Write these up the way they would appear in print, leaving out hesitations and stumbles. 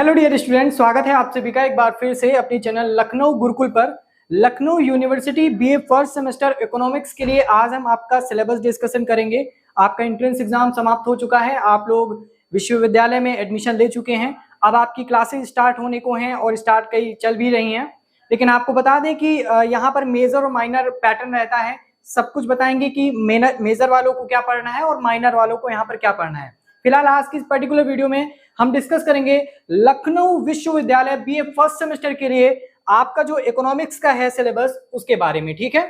Hello dear student, स्वागत है आप सभी का एक बार फिर से अपनी चैनल लखनऊ गुरुकुल पर। Lucknow university BA first semester economics के लिए आज हम आपका सिलेबस डिस्कशन करेंगे। आपका एंट्रेंस एग्जाम समाप्त हो चुका है, आप लोग विश्वविद्यालय में एडमिशन ले चुके हैं। अब आपकी क्लासेस स्टार्ट होने को हैं और स्टार्ट कई चल भी रही हैं। लेकिन आपको बता दें कि यहाँ पर मेजर और माइनर पैटर्न रहता है। सब कुछ बताएंगे कि मेजर वालों को क्या पढ़ना है और माइनर वालों को यहाँ पर क्या पढ़ना है। फिलहाल आज की इस पर्टिकुलर वीडियो में हम डिस्कस करेंगे लखनऊ विश्वविद्यालय बीए फर्स्ट सेमेस्टर के लिए आपका जो इकोनॉमिक्स का है सिलेबस उसके बारे में। ठीक है,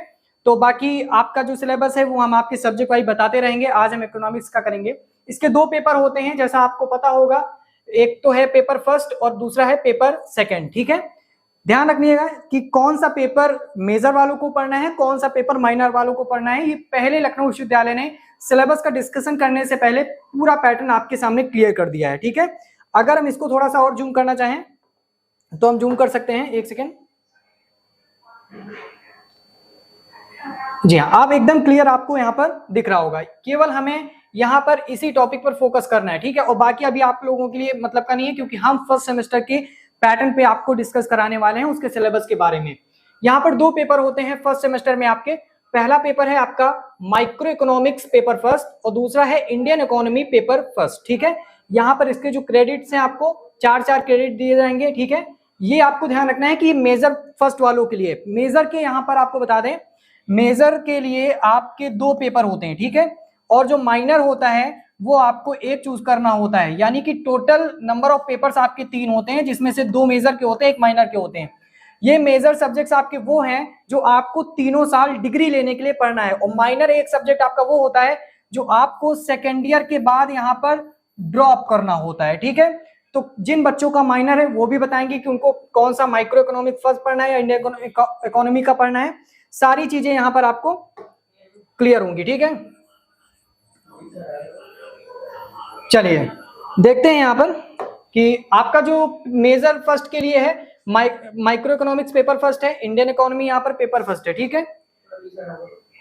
तो बाकी आपका जो सिलेबस है वो हम आपके सब्जेक्ट वाइज बताते रहेंगे। आज हम इकोनॉमिक्स का करेंगे। इसके दो पेपर होते हैं जैसा आपको पता होगा, एक तो है पेपर फर्स्ट और दूसरा है पेपर सेकंड। ठीक है, ध्यान रखिएगा कि कौन सा पेपर मेजर वालों को पढ़ना है, कौन सा पेपर माइनर वालों को पढ़ना है। ये पहले लखनऊ विश्वविद्यालय ने सिलेबस का डिस्कशन करने से पहले पूरा पैटर्न आपके सामने क्लियर कर दिया है। ठीक है, अगर हम इसको थोड़ा सा और जूम करना चाहें तो हम जूम कर सकते हैं। एक सेकेंड, जी हाँ, आप एकदम क्लियर आपको यहाँ पर दिख रहा होगा। केवल हमें यहाँ पर इसी टॉपिक पर फोकस करना है। ठीक है, और बाकी अभी आप लोगों के लिए मतलब का नहीं है, क्योंकि हम फर्स्ट सेमेस्टर के पैटर्न पे आपको डिस्कस कराने वाले हैं उसके सिलेबस के बारे में। यहाँ पर दो पेपर होते हैं फर्स्ट सेमेस्टर में आपके। पहला पेपर है आपका माइक्रो इकोनॉमिक्स पेपर फर्स्ट और दूसरा है इंडियन इकोनॉमी पेपर फर्स्ट। ठीक है, यहाँ पर इसके जो क्रेडिट्स हैं आपको 4-4 क्रेडिट दिए जाएंगे। ठीक है, ये आपको ध्यान रखना है कि मेजर फर्स्ट वालों के लिए, मेजर के यहाँ पर आपको बता दें, मेजर के लिए आपके दो पेपर होते हैं। ठीक है, और जो माइनर होता है वो आपको एक चूज करना होता है, यानी कि टोटल नंबर ऑफ पेपर्स आपके 3 होते हैं, जिसमें से 2 मेजर के होते हैं, 1 माइनर के होते हैं। ये मेजर सब्जेक्ट्स आपके वो हैं जो आपको तीनों साल डिग्री लेने के लिए पढ़ना है, और माइनर एक सब्जेक्ट आपका वो होता है जो आपको सेकेंड ईयर के बाद यहाँ पर ड्रॉप करना होता है। ठीक है, तो जिन बच्चों का माइनर है वो भी बताएंगे कि उनको कौन सा माइक्रो इकोनॉमिक फर्स्ट पढ़ना है या इंडियन इकोनॉमी का पढ़ना है। सारी चीजें यहाँ पर आपको क्लियर होंगी। ठीक है, चलिए देखते हैं यहाँ पर कि आपका जो मेजर फर्स्ट के लिए है माइक्रो इकोनॉमिक्स पेपर फर्स्ट है, इंडियन इकोनॉमी यहाँ पर पेपर फर्स्ट है। ठीक है,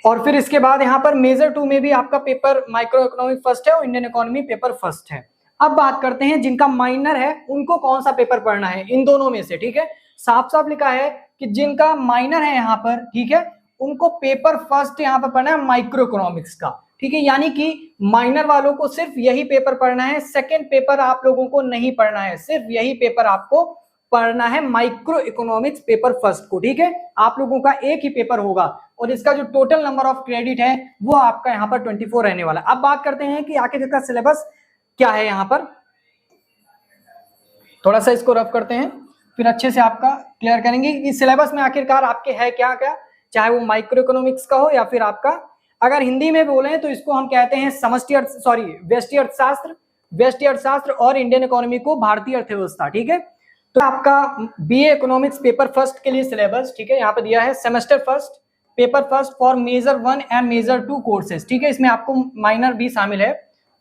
और फिर इसके बाद यहाँ पर मेजर 2 में भी आपका पेपर माइक्रो इकोनॉमिक फर्स्ट है और इंडियन इकोनॉमी पेपर फर्स्ट है। अब बात करते हैं जिनका माइनर है उनको कौन सा पेपर पढ़ना है इन दोनों में से। ठीक है, साफ साफ लिखा है कि जिनका माइनर है यहाँ पर, ठीक है, उनको पेपर फर्स्ट यहाँ पर पढ़ना है माइक्रो इकोनॉमिक्स का। ठीक है, यानी कि माइनर वालों को सिर्फ यही पेपर पढ़ना है, सेकेंड पेपर आप लोगों को नहीं पढ़ना है, सिर्फ यही पेपर आपको पढ़ना है माइक्रो इकोनॉमिक्स पेपर फर्स्ट को। ठीक है, आप लोगों का एक ही पेपर होगा और इसका जो टोटल नंबर ऑफ क्रेडिट है वो आपका यहाँ पर 24 रहने वाला। अब बात करते हैं कि आखिर इसका सिलेबस क्या है। यहाँ पर थोड़ा सा इसको रफ करते हैं, फिर अच्छे से आपका क्लियर करेंगे कि सिलेबस में आखिरकार आपके है क्या क्या, चाहे वो माइक्रो इकोनॉमिक्स का हो या फिर आपका, अगर हिंदी में बोले तो इसको हम कहते हैं व्यष्टि अर्थशास्त्र, व्यष्टि अर्थशास्त्र और इंडियन इकोनॉमी को भारतीय अर्थव्यवस्था। ठीक है, तो आपका बीए इकोनॉमिक्स पेपर फर्स्ट के लिए सिलेबस, ठीक है, यहाँ पे दिया है semester first paper first for major 1 and major 2 courses. ठीक है, इसमें आपको माइनर भी शामिल है।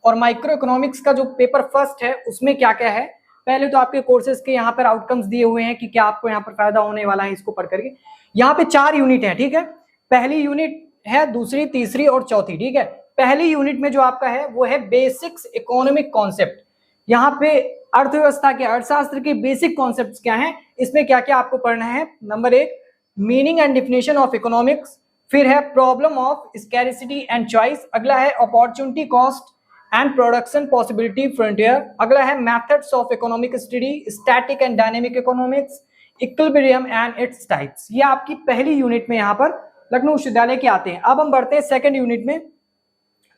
और माइक्रो इकोनॉमिक्स का जो पेपर फर्स्ट है उसमें क्या क्या है, पहले तो आपके कोर्सेज के यहाँ पर आउटकम्स दिए हुए हैं कि क्या आपको यहाँ पर फायदा होने वाला है इसको पढ़ करके। यहाँ पे 4 यूनिट है। ठीक है, पहली यूनिट है, दूसरी, तीसरी और चौथी। ठीक है, पहली यूनिट में जो आपका है वो है बेसिक्स इकोनॉमिक कॉन्सेप्ट। यहाँ पे अर्थव्यवस्था के, अर्थशास्त्र के बेसिक कॉन्सेप्ट्स क्या हैं, इसमें क्या क्या आपको पढ़ना है। Number 1 meaning and definition of economics, फिर है problem of scarcity and choice, अगला है opportunity cost and production possibility frontier, अगला है methods of economic study, static and dynamic economics, equilibrium and its types. ये आपकी पहली यूनिट में यहाँ पर लखनऊ विश्वविद्यालय के आते हैं। अब हम बढ़ते हैं सेकंड यूनिट में।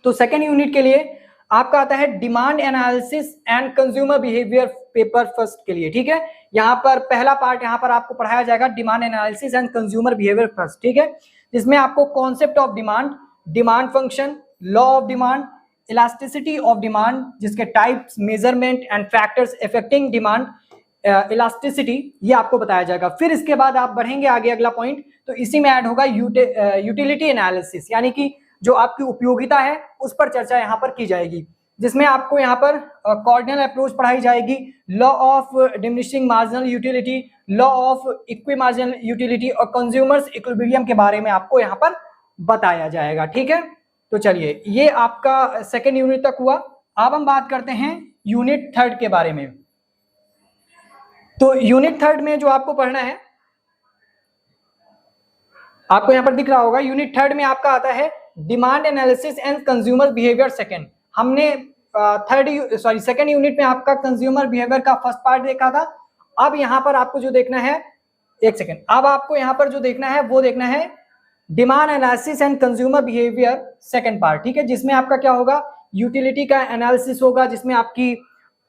तो सेकंड यूनिट के लिए आपका आता है demand analysis and consumer behaviour paper first के लिए। ठीक है, यहाँ पर पहला पार्ट यहाँ पर आपको पढ़ाया जाएगा demand analysis and consumer behaviour first. ठीक है, जिसमें आपको concept of demand, demand function, law of demand, elasticity of demand, जिसके types, measurement and factors affecting demand elasticity, ये आपको बताया जाएगा। फिर इसके बाद आप बढ़ेंगे आगे, अगला पॉइंट, तो इसी में ऐड होगा यूटिलिटी एनालिसिस, यानी कि जो आपकी उपयोगिता है उस पर चर्चा यहाँ पर की जाएगी, जिसमें आपको यहाँ पर कॉर्डिनल अप्रोच पढ़ाई जाएगी, law of diminishing marginal utility, law of equi marginal utility और कंज्यूमर्स इक्विलिब्रियम के बारे में आपको यहाँ पर बताया जाएगा। ठीक है, तो चलिए ये आपका सेकेंड यूनिट तक हुआ। अब हम बात करते हैं यूनिट थर्ड के बारे में। तो यूनिट थर्ड में जो आपको पढ़ना है, आपको यहां पर दिख रहा होगा, यूनिट थर्ड में आपका आता है demand analysis and consumer behaviour second. हमने सेकंड यूनिट में आपका कंज्यूमर बिहेवियर का फर्स्ट पार्ट देखा था। अब यहां पर आपको जो देखना है, एक सेकंड, अब आपको यहां पर जो देखना है वो देखना है demand analysis and consumer behaviour second part, ठीक है, जिसमें आपका क्या होगा, यूटिलिटी का एनालिसिस होगा, जिसमें आपकी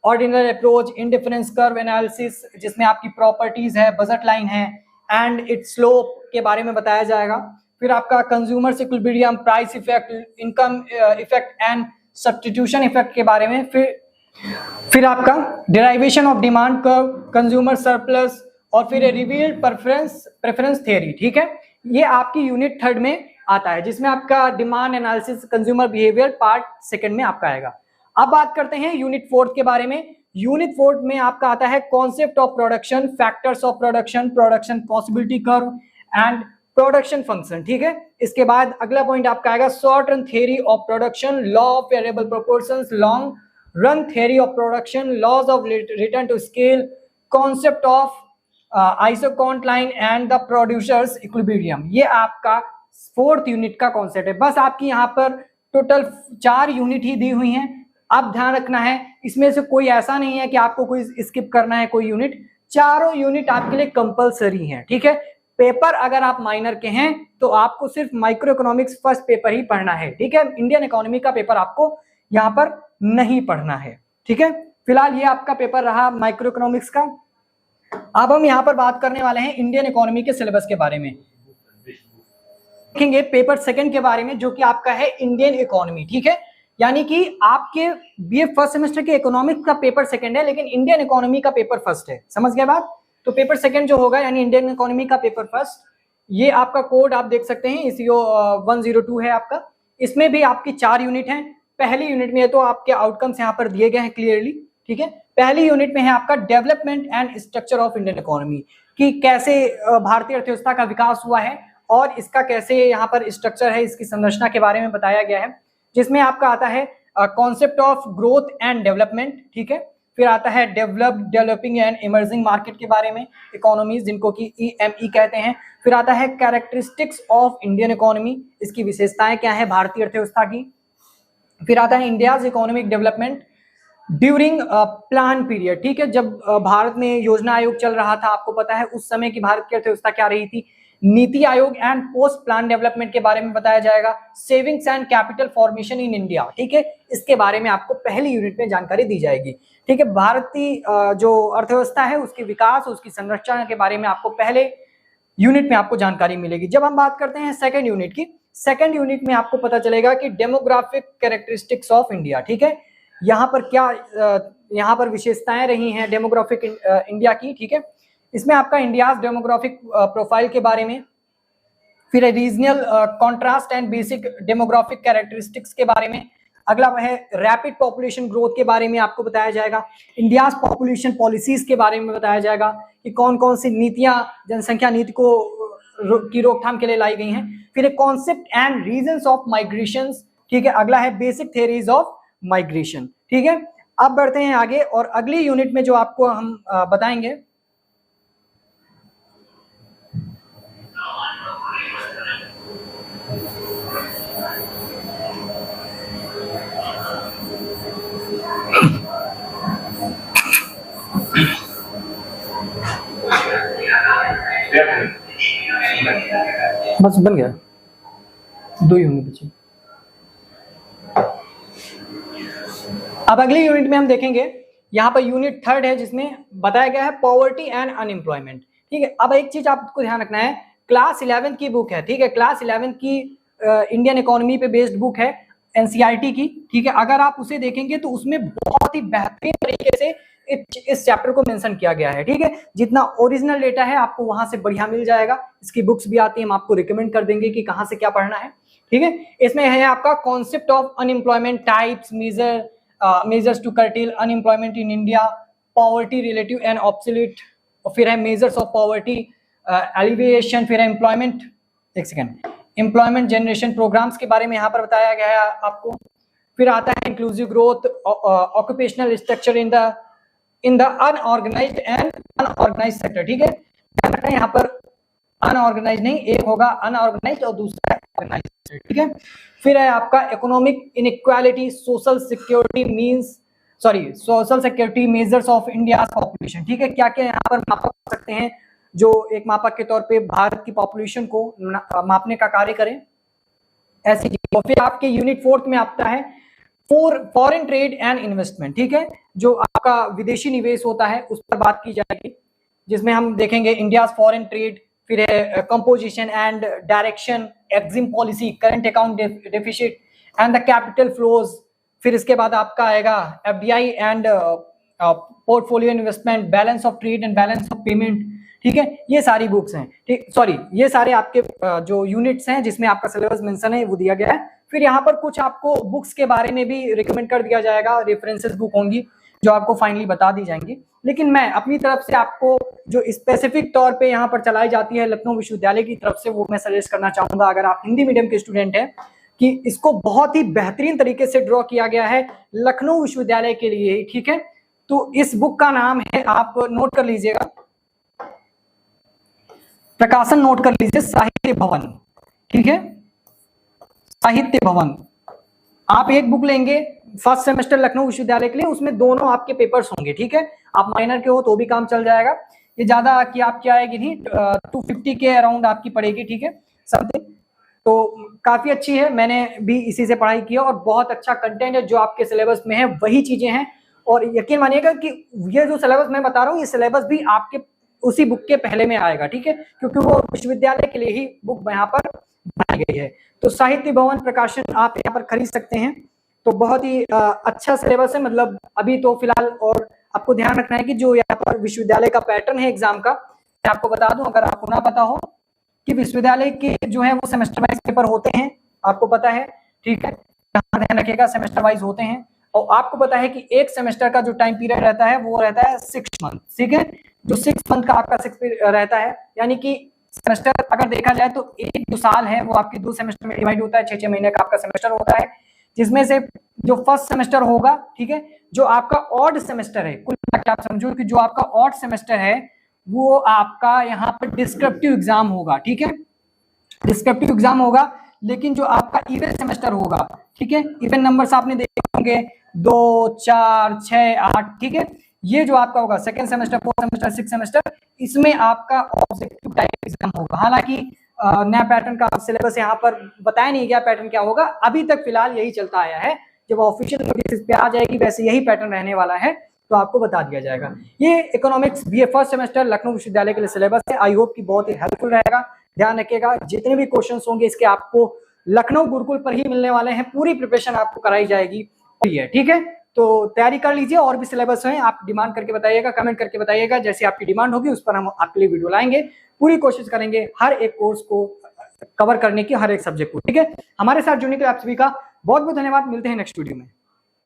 ordinal approach, indifference curve analysis, जिसमें आपकी प्रॉपर्टीज है, बजट लाइन है एंड इट्स स्लोप के बारे में बताया जाएगा। फिर आपका consumer equilibrium, price effect, income effect and substitution effect के बारे में। फिर आपका derivation of demand curve, consumer surplus और फिर रिवील्ड प्रेफरेंस थ्योरी, ठीक है। ये आपकी यूनिट थर्ड में आता है, जिसमें आपका demand analysis consumer behaviour part second में आपका आएगा। अब बात करते हैं यूनिट फोर्थ के बारे में। यूनिट फोर्थ में आपका आता है concept of production, factors of production, production possibility curve and production function, ठीक है। इसके बाद अगला पॉइंट आपका आएगा short run theory of production, law of variable proportions, long run theory of production, laws of return to scale, concept of isoquant line and the producers equilibrium. ये आपका fourth unit का कॉन्सेप्ट है। बस आपकी यहाँ पर टोटल 4 यूनिट ही दी हुई हैं। अब ध्यान रखना है, इसमें से कोई ऐसा नहीं है कि आपको कोई स्किप करना है कोई यूनिट, चारों यूनिट आपके लिए कंपलसरी हैं, ठीक है। पेपर अगर आप माइनर के हैं तो आपको सिर्फ माइक्रो इकोनॉमिक्स फर्स्ट पेपर ही पढ़ना है, ठीक है। इंडियन इकोनॉमी का पेपर आपको यहाँ पर नहीं पढ़ना है, ठीक है। फिलहाल ये आपका पेपर रहा माइक्रो इकोनॉमिक्स का। अब हम यहाँ पर बात करने वाले हैं इंडियन इकोनॉमी के सिलेबस के बारे में, देखेंगे पेपर सेकंड के बारे में, जो कि आपका है इंडियन इकोनॉमी, ठीक है। यानी कि आपके बीए फर्स्ट सेमेस्टर के इकोनॉमिक्स का पेपर सेकंड है, लेकिन इंडियन इकोनॉमी का पेपर फर्स्ट है, समझ गए बात। तो पेपर सेकंड जो होगा यानी इंडियन इकोनॉमी का पेपर फर्स्ट, ये आपका कोड आप देख सकते हैं, ECO 102 है आपका। इसमें भी आपकी 4 यूनिट हैं। पहली यूनिट में तो आपके आउटकम्स यहाँ पर दिए गए हैं क्लियरली, ठीक है। पहली यूनिट में है आपका development and structure of Indian economy, कि कैसे भारतीय अर्थव्यवस्था का विकास हुआ है और इसका कैसे यहाँ पर स्ट्रक्चर है, इसकी संरचना के बारे में बताया गया है। जिसमें आपका आता है concept of growth and development, ठीक है। फिर आता है developed, developing and emerging market के बारे में, इकोनॉमीज जिनको कि EME कहते हैं। फिर आता है कैरेक्टरिस्टिक्स ऑफ इंडियन इकोनॉमी, इसकी विशेषताएं क्या है भारतीय अर्थव्यवस्था की। फिर आता है India's economic development during plan period, ठीक है। जब भारत में योजना आयोग चल रहा था, आपको पता है उस समय की भारत की अर्थव्यवस्था क्या रही थी। NITI Aayog and post plan development के बारे में बताया जाएगा। Savings and capital formation in India, ठीक है, इसके बारे में आपको पहली यूनिट में जानकारी दी जाएगी, ठीक है। भारतीय जो अर्थव्यवस्था है उसके विकास, उसकी संरचना के बारे में आपको पहले यूनिट में आपको जानकारी मिलेगी। जब हम बात करते हैं सेकंड यूनिट की, सेकंड यूनिट में आपको पता चलेगा कि डेमोग्राफिक कैरेक्टरिस्टिक्स ऑफ इंडिया, ठीक है। यहाँ पर क्या यहाँ पर विशेषताएं रही हैं डेमोग्राफिक इंडिया की, ठीक है। इसमें आपका इंडियाज डेमोग्राफिक प्रोफाइल के बारे में, फिर regional contrast and basic demographic characteristics के बारे में। अगला है रैपिड पॉपुलेशन ग्रोथ के बारे में आपको बताया जाएगा। इंडियाज पॉपुलेशन पॉलिसीज के बारे में बताया जाएगा कि कौन कौन सी नीतियां जनसंख्या नीति को की रोकथाम के लिए लाई गई हैं। फिर एक concept and reasons of migrations, ठीक है। अगला है बेसिक थ्योरीज ऑफ माइग्रेशन, ठीक है। अब बढ़ते हैं आगे और अगली यूनिट में जो आपको हम बताएंगे, बस बन गया, 2 यूनिट बचे। अब अगली यूनिट में हम देखेंगे, यहाँ पर यूनिट थर्ड है जिसमें बताया गया है पॉवर्टी एंड अनएम्प्लॉयमेंट, ठीक है। अब एक चीज आपको ध्यान रखना है, क्लास 11 की बुक है, ठीक है। क्लास 11 की इंडियन इकोनॉमी पे बेस्ड बुक है NCERT की, ठीक है। अगर आप उसे देखेंगे तो उसमें बहुत ही बेहतरीन तरीके से इस चैप्टर को मेंशन किया गया है, ठीक है। जितना ओरिजिनल डेटा है आपको वहां से बढ़िया मिल जाएगा। इसकी बुक्स भी आती है, हम आपको रिकमेंड कर देंगे कि कहाँ से क्या पढ़ना है, ठीक है। इसमें है आपका concept of unemployment types, measures to curtail unemployment in India, poverty relative and absolute, फिर है मेजर्स ऑफ पॉवर्टी एलिविएशन, फिर है एम्प्लॉयमेंट, एक सेकेंड, एम्प्लॉयमेंट जनरेशन प्रोग्राम्स के बारे में यहाँ पर बताया गया है आपको। फिर आता है inclusive growth, occupational structure in the in the unorganised and unorganised sector. ठीक है, ध्यान रखना यहाँ पर अनऑर्गेनाइज नहीं, एक होगा अनऑर्गेनाइज्ड और दूसरा ऑर्गेनाइज्ड। ठीक है, फिर है आपका economic inequality, social security measures of India population. ठीक है, क्या क्या यहाँ पर मापक सकते हैं जो एक मापक के तौर पे भारत की पॉपुलेशन को मापने का कार्य करें, ऐसी चीज। फिर आपके यूनिट 4 में आता है फॉरेन ट्रेड एंड इन्वेस्टमेंट। ठीक है, जो आपका विदेशी निवेश होता है उस पर बात की जाएगी, जिसमें हम देखेंगे इंडिया फॉरेन ट्रेड, फिर है composition and direction, EXIM policy, current account deficit and the capital flows. फिर इसके बाद आपका आएगा FDI and portfolio investment, balance of trade and balance of payment. ठीक है, ये सारी बुक्स हैं। ठीक, सॉरी, ये सारे आपके जो यूनिट्स हैं जिसमें आपका सिलेबस मेंशन है वो दिया गया है। फिर यहाँ पर कुछ आपको बुक्स के बारे में भी रिकमेंड कर दिया जाएगा, रेफरेंसेस बुक होंगी जो आपको फाइनली बता दी जाएंगी। लेकिन मैं अपनी तरफ से आपको जो स्पेसिफिक तौर पे यहाँ पर चलाई जाती है लखनऊ विश्वविद्यालय की तरफ से, वो मैं सजेस्ट करना चाहूंगा अगर आप हिंदी मीडियम के स्टूडेंट हैं, कि इसको बहुत ही बेहतरीन तरीके से ड्रॉ किया गया है लखनऊ विश्वविद्यालय के लिए। ठीक है, तो इस बुक का नाम है, आप नोट कर लीजिएगा, प्रकाशन नोट कर लीजिए, साहित्य भवन। ठीक है, साहित्य भवन। आप एक बुक लेंगे फर्स्ट सेमेस्टर लखनऊ विश्वविद्यालय के लिए, उसमें दोनों आपके पेपर्स होंगे। ठीक है, आप माइनर के हो तो भी काम चल जाएगा। ये ज्यादा की आपकी आएगी नहीं, 250 के अराउंड आपकी पड़ेगी। ठीक है, समथिंग, तो काफी अच्छी है, मैंने भी इसी से पढ़ाई की है और बहुत अच्छा कंटेंट है जो आपके सिलेबस में है, वही चीजें हैं। और यकीन मानिएगा कि ये जो सिलेबस मैं बता रहा हूँ, ये सिलेबस भी आपके उसी बुक के पहले में आएगा। ठीक है, क्योंकि वो विश्वविद्यालय के लिए ही बुक यहाँ पर बनाई गई है। तो साहित्य भवन प्रकाशन आप यहाँ पर खरीद सकते हैं। तो बहुत ही अच्छा सिलेबस है, मतलब अभी तो फिलहाल। और आपको ध्यान रखना है कि जो यहाँ पर विश्वविद्यालय का पैटर्न है एग्जाम का, मैं आपको बता दूं अगर आपको ना पता हो, कि विश्वविद्यालय के जो है वो सेमेस्टर वाइज पेपर होते हैं, आपको पता है। ठीक है, ध्यान रखिएगा, सेमेस्टर वाइज होते हैं। और आपको पता है कि एक सेमेस्टर का जो टाइम पीरियड रहता है वो रहता है 6 मंथ। ठीक है, जो 6 मंथ का आपका 6 रहता है, यानी कि सेमेस्टर अगर देखा जाए तो एक जो साल है वो आपके 2 सेमेस्टर में डिवाइड होता है, 6-6 महीने का आपका सेमेस्टर होता है, जिसमें से जो फर्स्ट सेमेस्टर होगा, ठीक है, जो आपका ऑड सेमेस्टर है, कुल मिला के आप समझो कि जो आपका ऑड सेमेस्टर है वो आपका यहाँ पर डिस्क्रिप्टिव एग्जाम होगा। ठीक है, डिस्क्रिप्टिव एग्जाम होगा। लेकिन जो आपका इवन सेमेस्टर होगा, ठीक है, इवन नंबर्स आपने देखे होंगे 2, 4, 6, 8। ठीक है, ये जो आपका होगा second semester, 4th semester, 6th semester, इसमें आपका ऑब्जेक्टिव टाइप एग्जाम होगा। हालांकि नया पैटर्न का सिलेबस यहाँ पर बताया नहीं गया पैटर्न क्या होगा, अभी तक फिलहाल यही चलता आया है। जब ऑफिशियल नोटिस पे आ जाएगी वैसे यही पैटर्न रहने वाला है, तो आपको बता दिया जाएगा। ये economics BA first semester Lucknow विश्वविद्यालय के लिए सिलेबस है। आई होप कि बहुत ही हेल्पफुल रहेगा। ध्यान रखिएगा, जितने भी क्वेश्चंस होंगे इसके आपको लखनऊ गुरुकुल पर ही मिलने वाले हैं, पूरी प्रिपरेशन आपको कराई जाएगी। ठीक है, तो तैयारी कर लीजिए। और भी सिलेबस है आप डिमांड करके बताइएगा, कमेंट करके बताइएगा, जैसे आपकी डिमांड होगी उस पर हम आपके लिए वीडियो लाएंगे। पूरी कोशिश करेंगे हर एक कोर्स को कवर करने की, हर एक सब्जेक्ट को। ठीक है, हमारे साथ जुड़ने के लिए आप सभी का बहुत बहुत धन्यवाद। मिलते हैं नेक्स्ट वीडियो में।